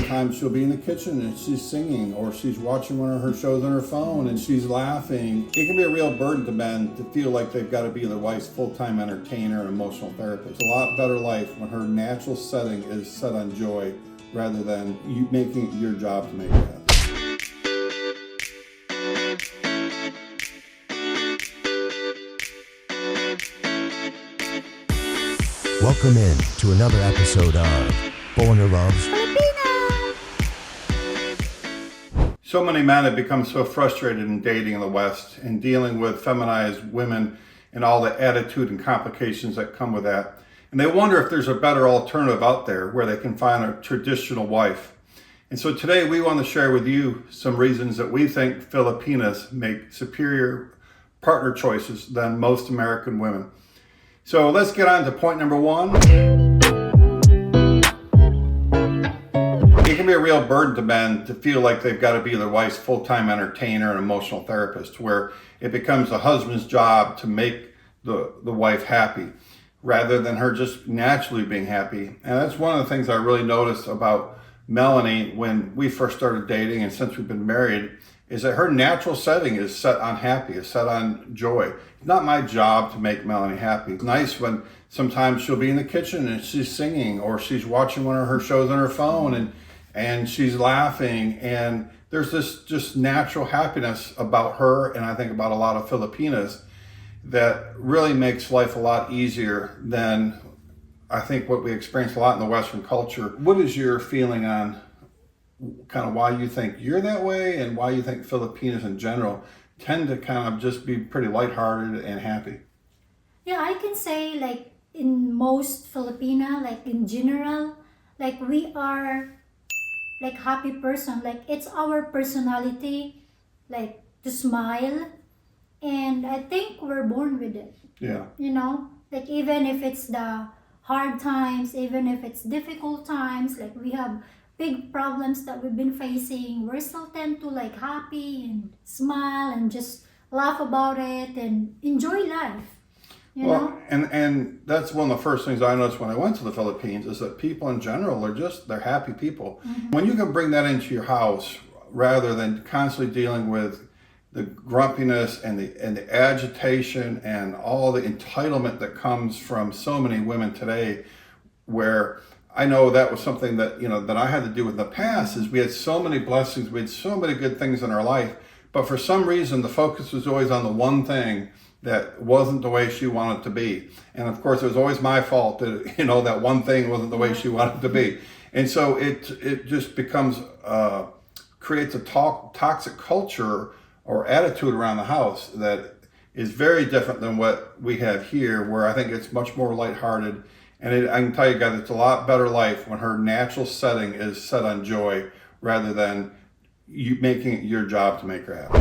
sometimes she'll be in the kitchen and she's singing, or she's watching one of her shows on her phone and she's laughing. It can be a real burden to men to feel like they've got to be their wife's full-time entertainer and emotional therapist. It's a lot better life when her natural setting is set on joy rather than you making it your job to make her happy. Welcome in to another episode of Foreigner Loves Filipino. So many men have become so frustrated in dating in the West and dealing with feminized women and all the attitude and complications that come with that. And they wonder if there's a better alternative out there where they can find a traditional wife. And so today we want to share with you some reasons that we think Filipinas make superior partner choices than most American women. So let's get on to point number one. It can be a real burden to men to feel like they've got to be their wife's full-time entertainer and emotional therapist, where it becomes the husband's job to make the wife happy rather than her just naturally being happy. And that's one of the things I really noticed about Melanie when we first started dating, and since we've been married, is that her natural setting is set on happy, is set on joy. It's not my job to make Melanie happy. It's nice when sometimes she'll be in the kitchen and she's singing, or she's watching one of her shows on her phone and she's laughing, and there's this just natural happiness about her, and I think about a lot of Filipinas, that really makes life a lot easier than I think what we experience a lot in the Western culture. What is your feeling on kind of why you think you're that way and why you think Filipinos in general tend to kind of just be pretty lighthearted and happy? Yeah, I can say like in most Filipina, like in general, like we are like happy person. Like it's our personality, like to smile. And I think we're born with it. Yeah. You know, like even if it's the hard times, even if it's difficult times, like we have big problems that we've been facing, we still tend to like happy and smile and just laugh about it and enjoy life. You know? And that's one of the first things I noticed when I went to the Philippines, is that people in general are they're happy people. Mm-hmm. When you can bring that into your house rather than constantly dealing with the grumpiness and the agitation and all the entitlement that comes from so many women today, where I know that was something that, that I had to do in the past, is we had so many blessings, we had so many good things in our life, but for some reason the focus was always on the one thing that wasn't the way she wanted to be. And of course it was always my fault that, that one thing wasn't the way she wanted to be. And so it just becomes, creates a toxic culture or attitude around the house that is very different than what we have here, where I think it's much more lighthearted. And I can tell you guys, it's a lot better life when her natural setting is set on joy rather than you making it your job to make her happy.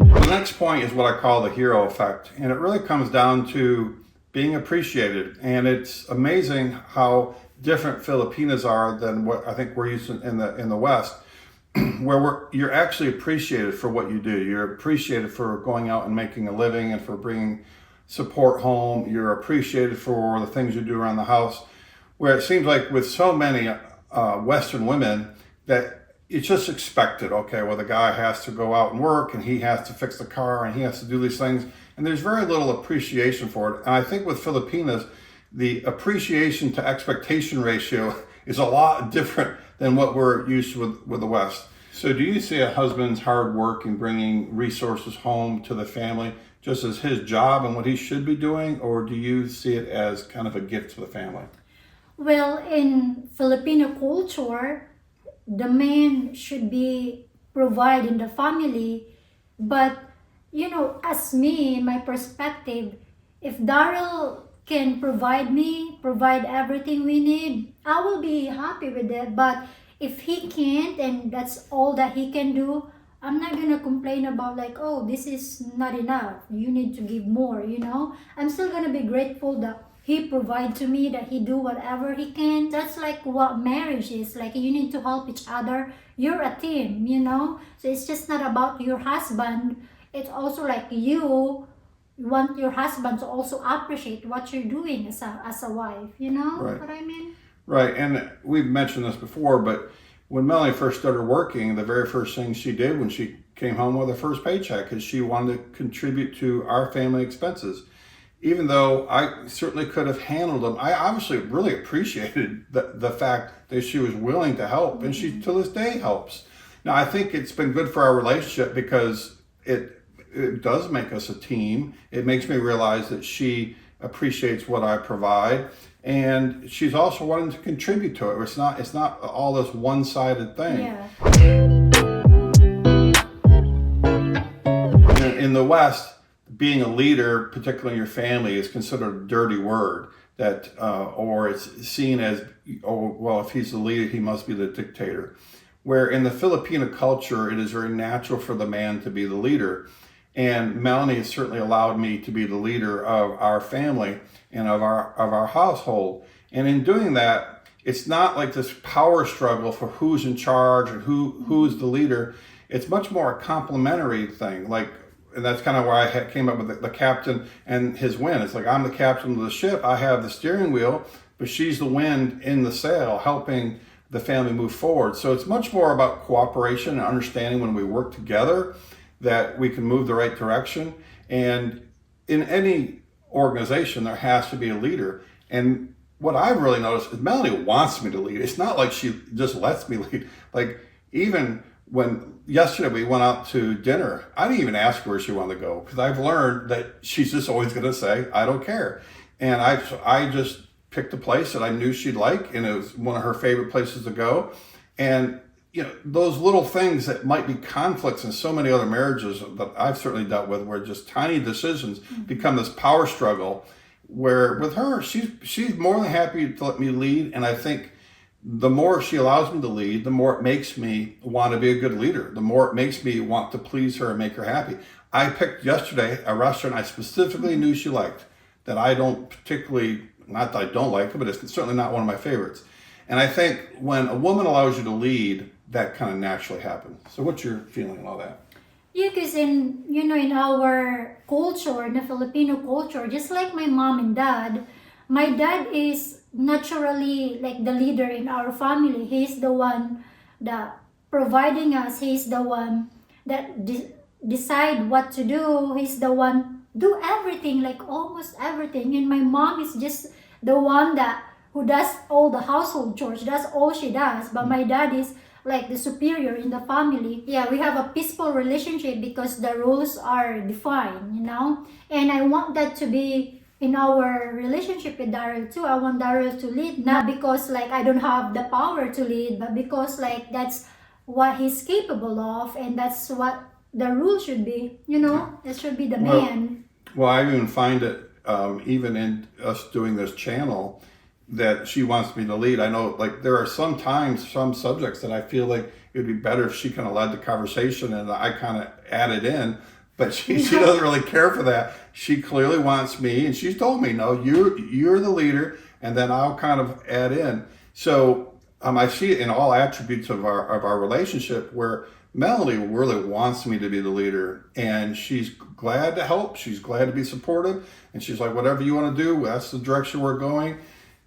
The next point is what I call the hero effect. And it really comes down to being appreciated. And it's amazing how different Filipinas are than what I think we're used to in the West, where you're actually appreciated for what you do. You're appreciated for going out and making a living and for bringing support home. You're appreciated for the things you do around the house, where it seems like with so many Western women that it's just expected. Okay, well, the guy has to go out and work and he has to fix the car and he has to do these things, and there's very little appreciation for it. And I think with Filipinas, the appreciation to expectation ratio is a lot different than what we're used to with the West. So do you see a husband's hard work in bringing resources home to the family just as his job and what he should be doing, or do you see it as kind of a gift to the family? Well, in Filipino culture, the man should be providing the family. But, as me, in my perspective, if Darryl can provide everything we need, I will be happy with it. But if he can't, and that's all that he can do, I'm not gonna complain about like, oh, this is not enough, you need to give more. I'm still gonna be grateful that he provide to me, that he do whatever he can. That's like what marriage is. Like, you need to help each other. You're a team, so it's just not about your husband. It's also like you want your husband to also appreciate what you're doing as a wife, Right. what I mean? Right, and we've mentioned this before, but when Melanie first started working, the very first thing she did when she came home with her first paycheck is she wanted to contribute to our family expenses. Even though I certainly could have handled them, I obviously really appreciated the fact that she was willing to help, and she to this day helps. Now, I think it's been good for our relationship because it does make us a team. It makes me realize that she appreciates what I provide, and she's also wanting to contribute to it. It's not all this one-sided thing. Yeah. In the West, being a leader, particularly in your family, is considered a dirty word. That or it's seen as, oh well, if he's the leader, he must be the dictator. Where in the Filipino culture, it is very natural for the man to be the leader. And Melanie has certainly allowed me to be the leader of our family and of our household. And in doing that, it's not like this power struggle for who's in charge and who's the leader. It's much more a complementary thing. And that's kind of why I came up with the captain and his wind. It's like, I'm the captain of the ship. I have the steering wheel, but she's the wind in the sail, helping the family move forward. So it's much more about cooperation and understanding when we work together that we can move the right direction. And in any organization, there has to be a leader. And what I've really noticed is Melanie wants me to lead. It's not like she just lets me lead. Like, even when yesterday we went out to dinner, I didn't even ask her where she wanted to go, because I've learned that she's just always going to say, I don't care. And I just picked a place that I knew she'd like, and it was one of her favorite places to go. And those little things that might be conflicts in so many other marriages that I've certainly dealt with, where just tiny decisions become this power struggle, where with her, she's more than happy to let me lead. And I think the more she allows me to lead, the more it makes me want to be a good leader, the more it makes me want to please her and make her happy. I picked yesterday a restaurant I specifically knew she liked, that I don't particularly, not that I don't like it, but it's certainly not one of my favorites. And I think when a woman allows you to lead, that kind of naturally happens. So what's your feeling on all that? Yeah, because in our culture, in the Filipino culture, just like my mom and dad, my dad is naturally like the leader in our family. He's the one that providing us. He's the one that decide what to do. He's the one do everything, like almost everything. And my mom is just the one who does all the household chores. That's all she does. But my dad is like the superior in the family. Yeah, we have a peaceful relationship because the rules are defined, And I want that to be in our relationship with Darryl too. I want Darryl to lead, not because like I don't have the power to lead, but because like that's what he's capable of, and that's what the rule should be. It should be the man. Well, I even find it, even in us doing this channel, that she wants me to lead. I know, like, there are some subjects that I feel like it would be better if she kind of led the conversation and I kind of added in, but she doesn't really care for that. She clearly wants me, and she's told me, no, you're the leader, and then I'll kind of add in. So I see it in all attributes of our relationship, where Melanie really wants me to be the leader, and she's glad to help. She's glad to be supportive, and she's like, whatever you want to do, that's the direction we're going.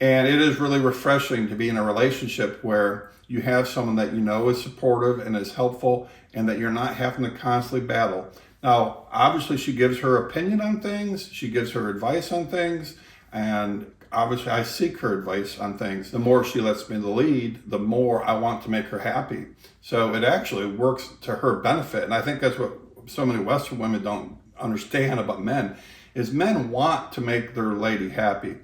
And it is really refreshing to be in a relationship where you have someone that is supportive and is helpful, and that you're not having to constantly battle. Now, obviously, she gives her opinion on things. She gives her advice on things. And obviously, I seek her advice on things. The more she lets me lead, the more I want to make her happy. So it actually works to her benefit. And I think that's what so many Western women don't understand about men, is men want to make their lady happy.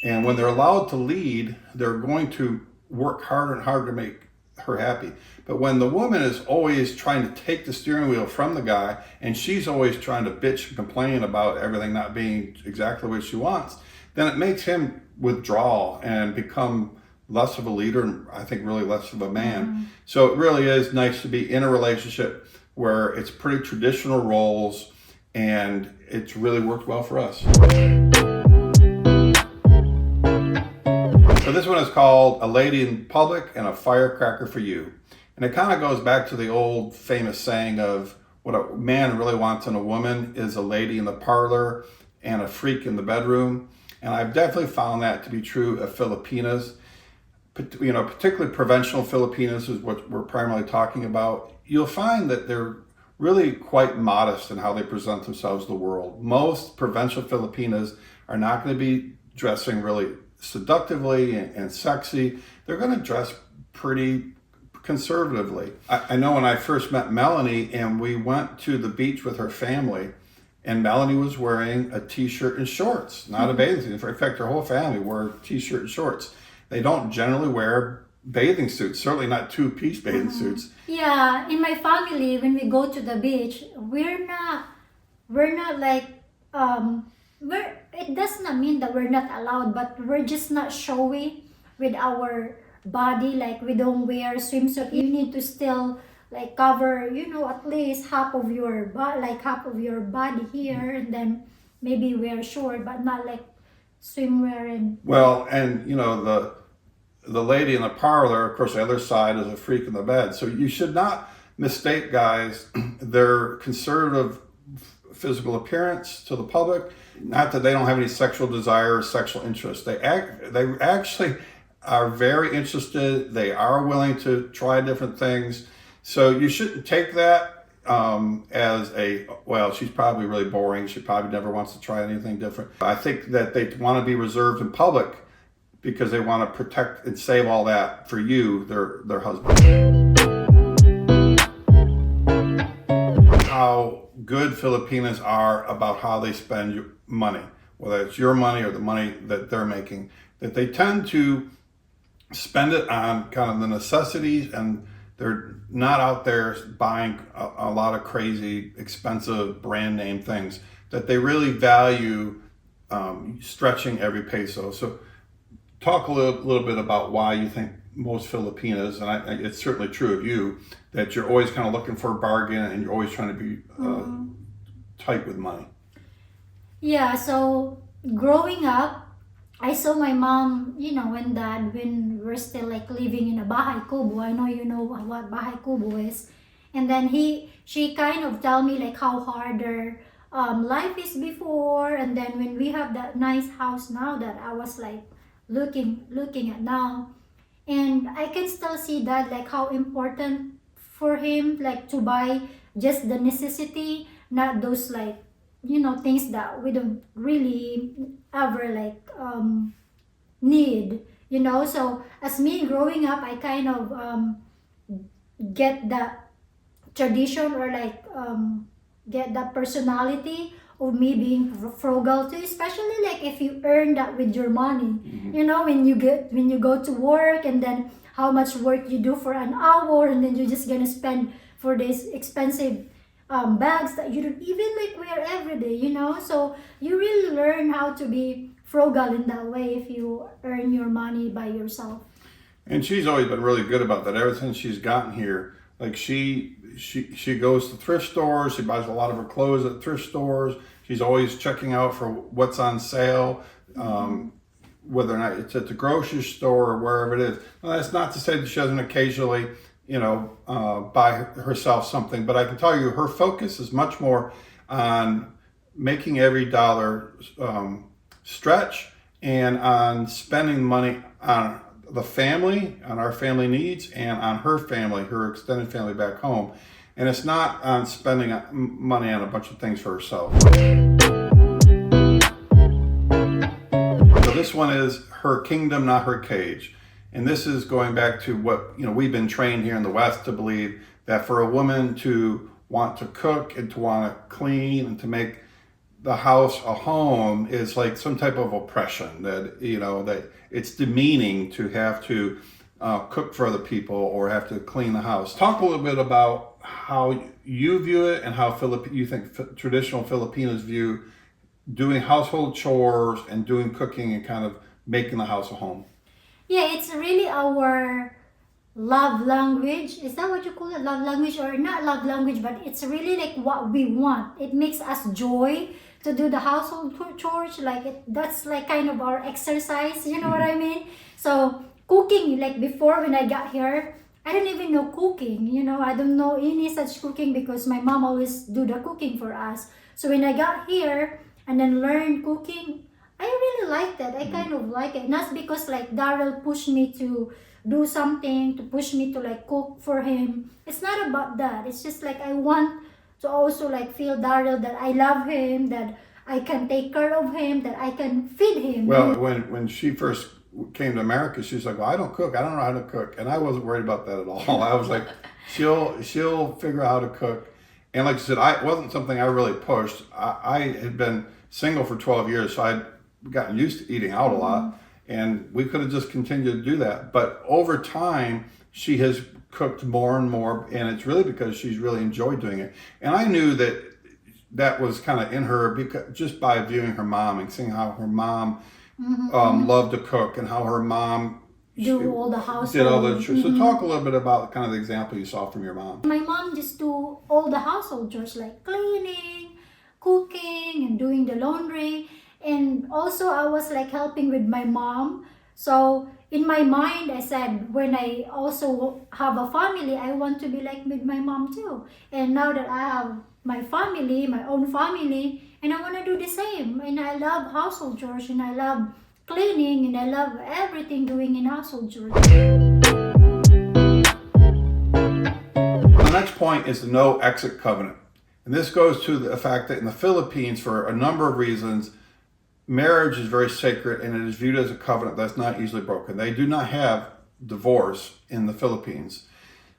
And when they're allowed to lead, they're going to work harder and harder to make her happy. But when the woman is always trying to take the steering wheel from the guy, and she's always trying to bitch and complain about everything not being exactly what she wants, then it makes him withdraw and become less of a leader, and I think really less of a man. Mm-hmm. So it really is nice to be in a relationship where it's pretty traditional roles, and it's really worked well for us. So this one is called A Lady in Public and a Firecracker for You. And it kind of goes back to the old famous saying of what a man really wants in a woman is a lady in the parlor and a freak in the bedroom. And I've definitely found that to be true of Filipinas. particularly provincial Filipinas is what we're primarily talking about, you'll find that they're really quite modest in how they present themselves to the world. Most provincial Filipinas are not going to be dressing really seductively and sexy. They're going to dress pretty conservatively. I know when I first met Melanie and we went to the beach with her family, and Melanie was wearing a t-shirt and shorts, not a bathing suit. In fact, her whole family wore t-shirt and shorts. They don't generally wear bathing suits, certainly not two-piece bathing suits. Yeah, in my family, when we go to the beach, we're not like, it does not mean that we're not allowed, but we're just not showy with our body. Like, we don't wear swimsuit. You need to still like cover, at least half of your body here, and then maybe wear short, but not like swimwear and. Well, and the lady in the parlor, of course, the other side is a freak in the bed. So you should not mistake, guys, their conservative physical appearance to the public. Not that they don't have any sexual desire or sexual interest. They actually are very interested. They are willing to try different things. So you shouldn't take that as she's probably really boring. She probably never wants to try anything different. I think that they want to be reserved in public because they want to protect and save all that for you, their husband. How good Filipinas are about how they spend your money, whether it's your money or the money that they're making, that they tend to spend it on kind of the necessities, and they're not out there buying a lot of crazy, expensive brand name things, that they really value stretching every peso. So talk a little bit about why you think most Filipinas, and it's certainly true of you, that you're always kind of looking for a bargain and you're always trying to be tight with money. Yeah, so growing up, I saw my mom, and dad, when we're still like living in a bahay kubo. I know you know what bahay kubo is. And then she kind of tell me like how hard their life is before. And then when we have that nice house now that I was like looking at now. And I can still see that like how important for him like to buy just the necessity, not those like things that we don't really ever like need, so as me growing up, I kind of get that tradition, or like get that personality of me being frugal too, especially like if you earn that with your money. When you go to work, and then how much work you do for an hour, and then you're just gonna spend for this expensive bags that you don't even like wear every day, so you really learn how to be frugal in that way if you earn your money by yourself. And she's always been really good about that ever since she's gotten here. Like she goes to thrift stores. She buys a lot of her clothes at thrift stores. She's always checking out for what's on sale, whether or not it's at the grocery store or wherever it is. Now, that's not to say that she doesn't occasionally buy herself something, but I can tell you her focus is much more on making every dollar stretch, and on spending money on the family, on our family needs, and on her family, her extended family back home. And it's not on spending money on a bunch of things for herself. So this one is her kingdom, not her cage. And this is going back to what we've been trained here in the West to believe, that for a woman to want to cook and to want to clean and to make the house a home is like some type of oppression, that that it's demeaning to have to cook for other people or have to clean the house. Talk a little bit about how you view it and how you think traditional Filipinos view doing household chores and doing cooking and kind of making the house a home. Yeah, it's really our love language. Is that what you call it? Love language, or not love language, but it's really like what we want. It makes us joy to do the household chores. Like that's like kind of our exercise. You know what I mean? So cooking, like before when I got here, I don't even know cooking. I don't know any such cooking because my mom always do the cooking for us. So when I got here and then learned cooking, I really like that. I kind of like it. Not because like Darryl pushed me to do something, to push me to like cook for him. It's not about that. It's just like I want to also like feel Darryl that I love him, that I can take care of him, that I can feed him. Well, when she first came to America, she was like, "Well, I don't cook. I don't know how to cook," and I wasn't worried about that at all. I was like, "She'll figure out how to cook." And like I said, it wasn't something I really pushed. I had been single for 12 years, so I'd gotten used to eating out a lot, and we could have just continued to do that. But over time, she has cooked more and more, and it's really because she's really enjoyed doing it. And I knew that was kind of in her because just by viewing her mom and seeing how her mom loved to cook and how her mom do all the household. Did all the chores. So talk a little bit about kind of the example you saw from your mom. My mom just do all the household chores like cleaning, cooking, and doing the laundry. And also I was like helping with my mom. So in my mind, I said, when I also have a family, I want to be like with my mom too. And now that I have my family, my own family, and I want to do the same. And I love household chores, and I love cleaning, and I love everything doing in household chores. The next point is the no exit covenant. And this goes to the fact that in the Philippines, for a number of reasons, marriage is very sacred and it is viewed as a covenant that's not easily broken. They do not have divorce in the Philippines.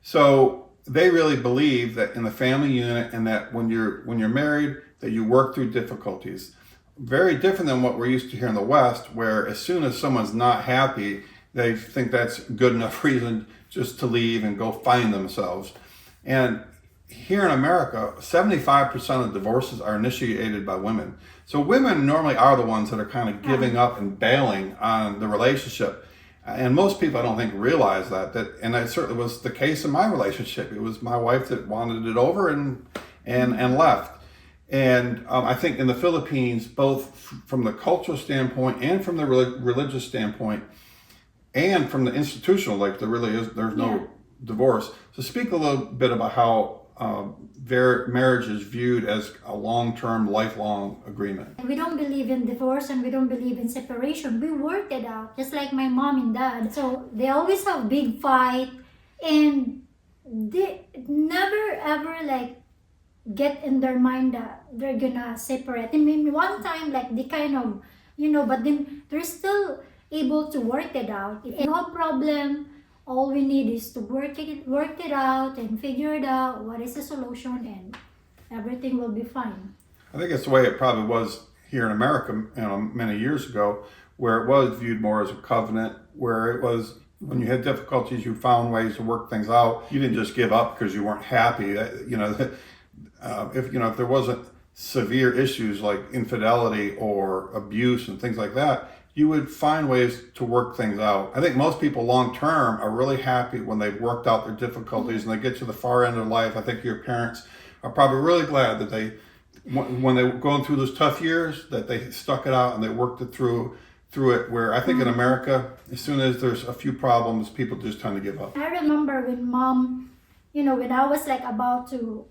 So they really believe that in the family unit and that when you're married, that you work through difficulties. Very different than what we're used to here in the West, where as soon as someone's not happy, they think that's good enough reason just to leave and go find themselves. And here in America, 75% of divorces are initiated by women. So women normally are the ones that are kind of giving up and bailing on the relationship. And most people, I don't think, realize that. And that certainly was the case in my relationship. It was my wife that wanted it over and left. And I think in the Philippines, both from the cultural standpoint and from the religious standpoint, and from the institutional, like there's no divorce. So speak a little bit about how marriage is viewed as a long-term, lifelong agreement. We don't believe in divorce and we don't believe in separation. We work it out, just like my mom and dad. So they always have big fight, and they never ever like get in their mind that they're gonna separate. I mean, one time like they kind of, but then they're still able to work it out. If you have a problem, all we need is to work it out and figure it out. What is the solution, and everything will be fine. I think it's the way it probably was here in America, many years ago, where it was viewed more as a covenant, where it was when you had difficulties, you found ways to work things out. You didn't just give up because you weren't happy. If there wasn't severe issues like infidelity or abuse and things like that, you would find ways to work things out. I think most people long term are really happy when they've worked out their difficulties and they get to the far end of life. I think your parents are probably really glad that when they were going through those tough years, that they stuck it out and they worked it through it, where I think in America, as soon as there's a few problems, people just tend to give up. I remember when mom, when I was like about to,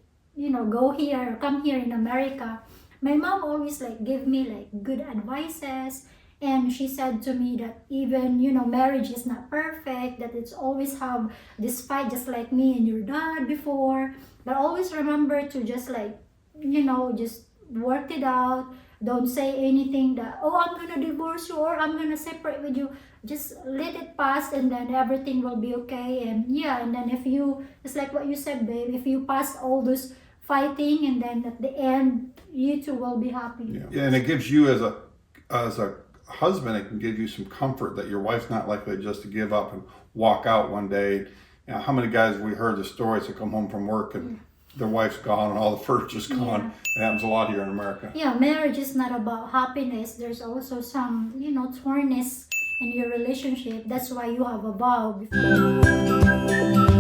come here in America, my mom always like give me like good advices. And she said to me that even, marriage is not perfect, that it's always have this fight just like me and your dad before. But always remember to just like, just work it out. Don't say anything that, oh, I'm going to divorce you or I'm going to separate with you. Just let it pass and then everything will be okay. And and then if you, just like what you said, babe, if you pass all this fighting and then at the end, you two will be happy. Yeah, and it gives you as a husband, it can give you some comfort that your wife's not likely just to give up and walk out one day. How many guys we heard the stories that come home from work and their wife's gone and all the furniture's gone. It happens a lot here in America. Yeah, marriage is not about happiness. There's also some, tornness in your relationship. That's why you have a vow before.